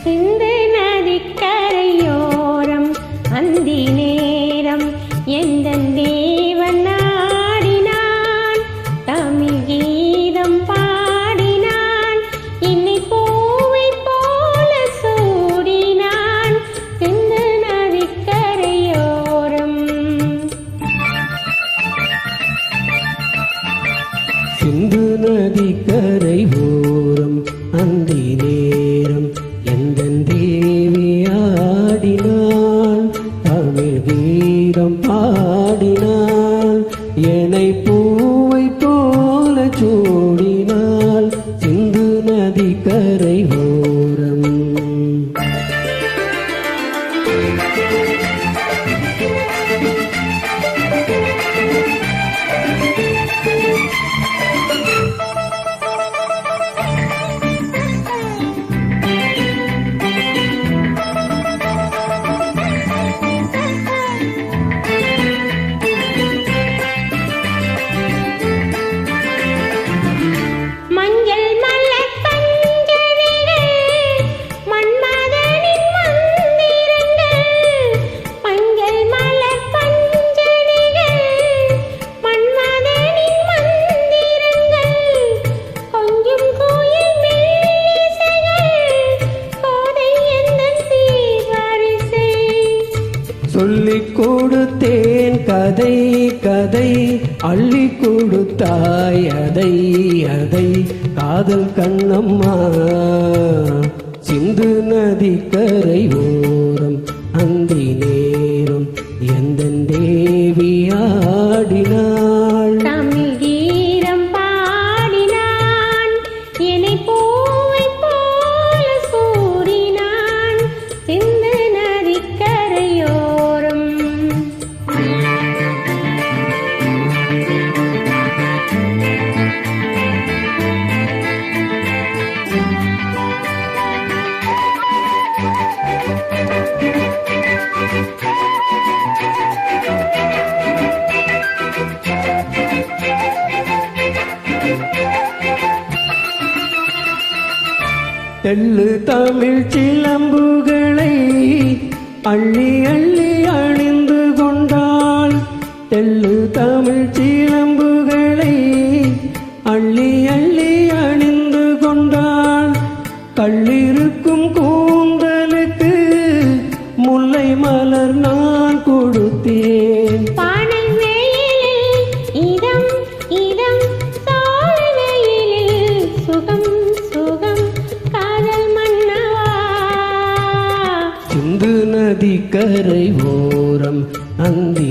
சிந்து நதிக்கரையோரம் அந்தி நேரம் எந்தன் தேவன் நாடினான், தமிழ் கீதம் பாடினான், என்னை பூவை போல சூடினான். சிந்து நதிக்கரையோரம் சிந்து நதிக்கரை ஓரம் அந்தி நேரம் எந்தன் தேவி ஆடினாள், தமிழ் கீதம் பாடினாள், என்னை பூவை போல சூடினாள். சிந்து நதிக்கரை ஓரம் சொல்லிக் கொடுத்தேன் கதை கதை, அள்ளி கொடுத்தாய் அதை அதை, காதல் கண்ணம்மா. சிந்து நதிக்கரை ஓரம் அந்தி நேரம் எந்தன் தேவி ஆடினாள், தமிழ் கீதம் பாடினான், என்னை பூவை போல சூடினான். சிந்து நதிக்கரையோரம் தெள்ளு தமிழ் சிலம்புகளை அள்ளி அள்ளி அணிந்து கொண்டாள், தெள்ளு தமிழ் சிலம்புகளை அள்ளி அள்ளி அணிந்து கொண்டாள். கள்ளிருக்கும் கூந்தலுக்கு முல்லை மலர் நான் கொடுத்தேன், பானை வெயிலில் இதம் இதம், சாலை வெயிலில் சுகம் சுகம், காதல் மன்னவா. சிந்து நதிக்கரை ஓரம் அந்தி